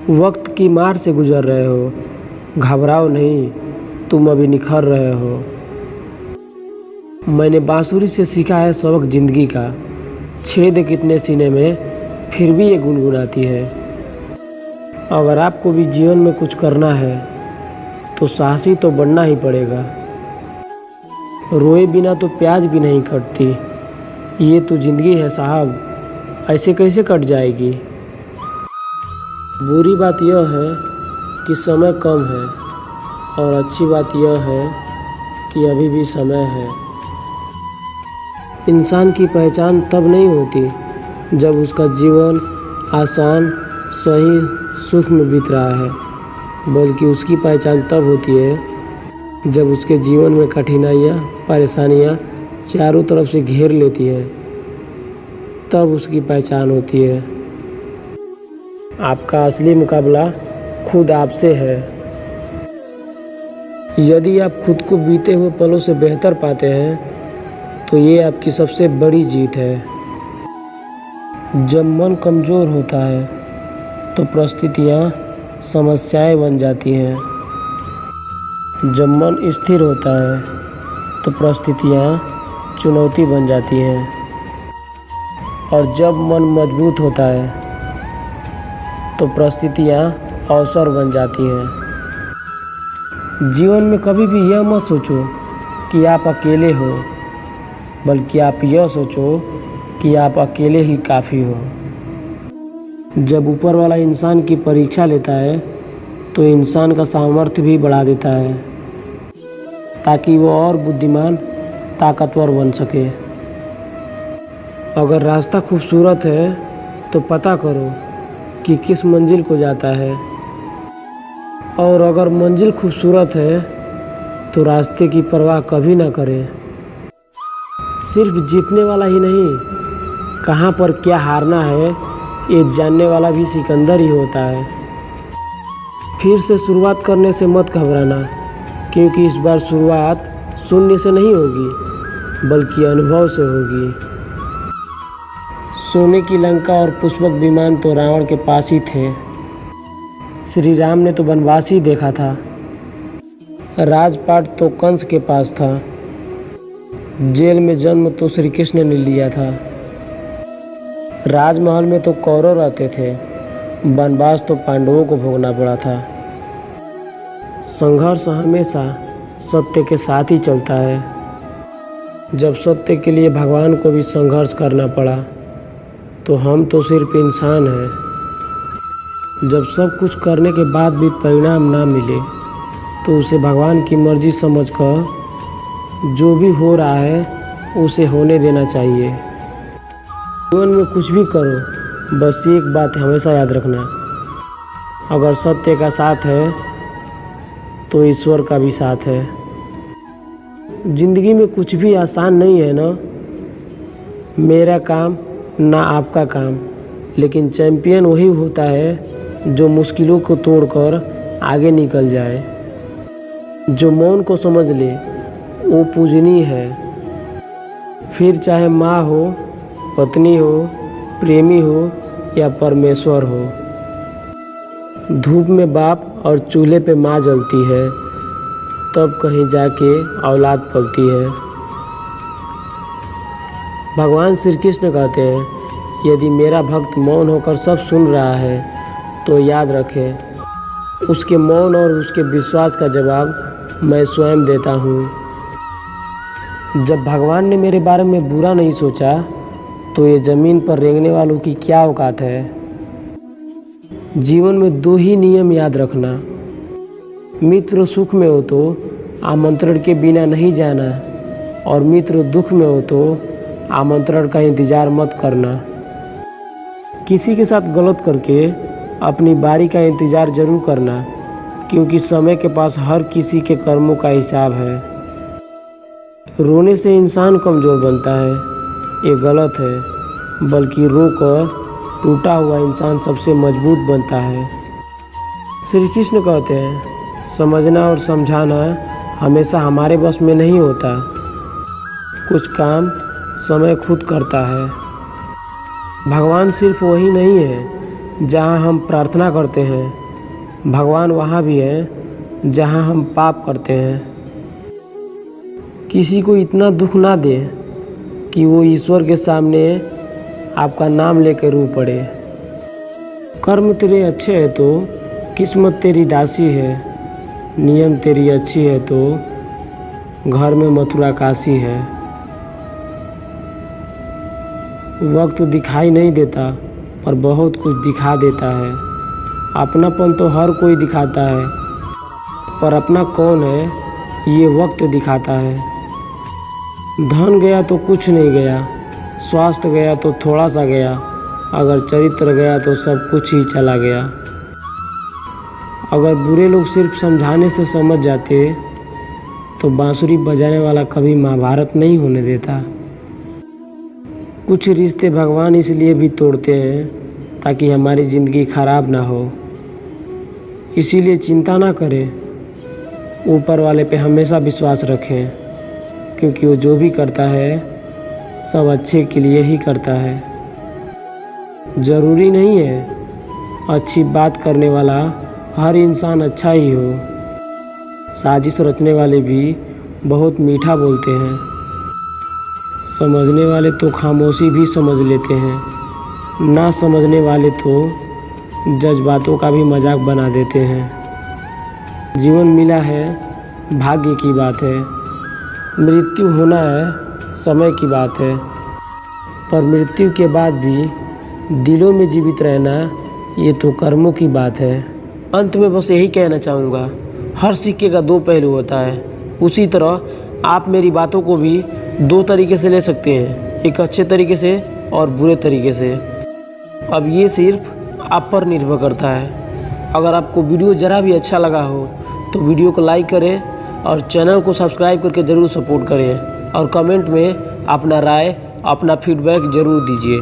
वक्त की मार से गुजर रहे हो, घबराओ नहीं, तुम अभी निखर रहे हो। मैंने बांसुरी से सीखा है सबक ज़िंदगी का, छेद कितने सीने में फिर भी ये गुनगुनाती है। अगर आपको भी जीवन में कुछ करना है तो साहसी तो बनना ही पड़ेगा। रोए बिना तो प्याज भी नहीं कटती, ये तो ज़िंदगी है साहब, ऐसे कैसे कट जाएगी। बुरी बात यह है कि समय कम है और अच्छी बात यह है कि अभी भी समय है। इंसान की पहचान तब नहीं होती जब उसका जीवन आसान सही सुख में बीत रहा है, बल्कि उसकी पहचान तब होती है जब उसके जीवन में कठिनाइयाँ परेशानियाँ चारों तरफ से घेर लेती है, तब उसकी पहचान होती है। आपका असली मुकाबला खुद आपसे है। यदि आप खुद को बीते हुए पलों से बेहतर पाते हैं तो ये आपकी सबसे बड़ी जीत है। जब मन कमज़ोर होता है तो परिस्थितियाँ समस्याएं बन जाती हैं। जब मन स्थिर होता है तो परिस्थितियाँ चुनौती बन जाती हैं। और जब मन मजबूत होता है तो परिस्थितियाँ अवसर बन जाती हैं। जीवन में कभी भी यह मत सोचो कि आप अकेले हो, बल्कि आप यह सोचो कि आप अकेले ही काफ़ी हो। जब ऊपर वाला इंसान की परीक्षा लेता है तो इंसान का सामर्थ्य भी बढ़ा देता है, ताकि वो और बुद्धिमान ताकतवर बन सके। अगर रास्ता खूबसूरत है तो पता करो कि किस मंजिल को जाता है, और अगर मंजिल खूबसूरत है तो रास्ते की परवाह कभी ना करें। सिर्फ जीतने वाला ही नहीं, कहाँ पर क्या हारना है ये जानने वाला भी सिकंदर ही होता है। फिर से शुरुआत करने से मत घबराना, क्योंकि इस बार शुरुआत शून्य से नहीं होगी बल्कि अनुभव से होगी। सोने की लंका और पुष्पक विमान तो रावण के पास ही थे। श्री राम ने तो वनवास ही देखा था। राजपाट तो कंस के पास था। जेल में जन्म तो श्री कृष्ण ने लिया था। राजमहल में तो कौरव रहते थे। वनवास तो पांडवों को भोगना पड़ा था। संघर्ष हमेशा सत्य के साथ ही चलता है। जब सत्य के लिए भगवान को भी संघर्ष करना पड़ा तो हम तो सिर्फ इंसान हैं। जब सब कुछ करने के बाद भी परिणाम ना मिले तो उसे भगवान की मर्जी समझकर जो भी हो रहा है उसे होने देना चाहिए। जीवन में कुछ भी करो, बस एक बात हमेशा याद रखना, अगर सत्य का साथ है तो ईश्वर का भी साथ है। जिंदगी में कुछ भी आसान नहीं है ना, मेरा काम ना आपका काम, लेकिन चैंपियन वही होता है जो मुश्किलों को तोड़कर आगे निकल जाए। जो मौन को समझ ले वो पूजनीय है। फिर चाहे माँ हो, पत्नी हो, प्रेमी हो या परमेश्वर हो। धूप में बाप और चूल्हे पे माँ जलती है, तब कहीं जाके औलाद पलती है। भगवान श्री कृष्ण कहते हैं, यदि मेरा भक्त मौन होकर सब सुन रहा है तो याद रखें, उसके मौन और उसके विश्वास का जवाब मैं स्वयं देता हूँ। जब भगवान ने मेरे बारे में बुरा नहीं सोचा तो ये ज़मीन पर रेंगने वालों की क्या औकात है। जीवन में दो ही नियम याद रखना, मित्र सुख में हो तो आमंत्रण के बिना नहीं जाना, और मित्र दुख में हो तो आमंत्रण का इंतज़ार मत करना। किसी के साथ गलत करके अपनी बारी का इंतज़ार ज़रूर करना, क्योंकि समय के पास हर किसी के कर्मों का हिसाब है। रोने से इंसान कमज़ोर बनता है, ये गलत है, बल्कि रोकर टूटा हुआ इंसान सबसे मजबूत बनता है। श्री कृष्ण कहते हैं, समझना और समझाना हमेशा हमारे बस में नहीं होता, कुछ काम समय खुद करता है। भगवान सिर्फ वही नहीं है जहाँ हम प्रार्थना करते हैं, भगवान वहाँ भी है जहाँ हम पाप करते हैं। किसी को इतना दुख ना दे कि वो ईश्वर के सामने आपका नाम लेकर रो पड़े। कर्म तेरे अच्छे है तो किस्मत तेरी दासी है, नियम तेरी अच्छी है तो घर में मथुरा काशी है। वक्त दिखाई नहीं देता पर बहुत कुछ दिखा देता है। अपनापन तो हर कोई दिखाता है, पर अपना कौन है ये वक्त दिखाता है। धन गया तो कुछ नहीं गया, स्वास्थ्य गया तो थोड़ा सा गया, अगर चरित्र गया तो सब कुछ ही चला गया। अगर बुरे लोग सिर्फ समझाने से समझ जाते तो बांसुरी बजाने वाला कभी महाभारत नहीं होने देता। कुछ रिश्ते भगवान इसलिए भी तोड़ते हैं ताकि हमारी ज़िंदगी खराब ना हो। इसीलिए चिंता ना करें, ऊपर वाले पे हमेशा विश्वास रखें, क्योंकि वो जो भी करता है सब अच्छे के लिए ही करता है। ज़रूरी नहीं है अच्छी बात करने वाला हर इंसान अच्छा ही हो। साजिश रचने वाले भी बहुत मीठा बोलते हैं। समझने वाले तो खामोशी भी समझ लेते हैं, ना समझने वाले तो जज्बातों का भी मजाक बना देते हैं। जीवन मिला है भाग्य की बात है, मृत्यु होना है समय की बात है, पर मृत्यु के बाद भी दिलों में जीवित रहना ये तो कर्मों की बात है। अंत में बस यही कहना चाहूँगा, हर सिक्के का दो पहलू होता है। उसी तरह आप मेरी बातों को भी दो तरीके से ले सकते हैं, एक अच्छे तरीके से और बुरे तरीके से। अब ये सिर्फ आप पर निर्भर करता है। अगर आपको वीडियो ज़रा भी अच्छा लगा हो तो वीडियो को लाइक करें और चैनल को सब्सक्राइब करके ज़रूर सपोर्ट करें और कमेंट में अपना राय, अपना फीडबैक ज़रूर दीजिए।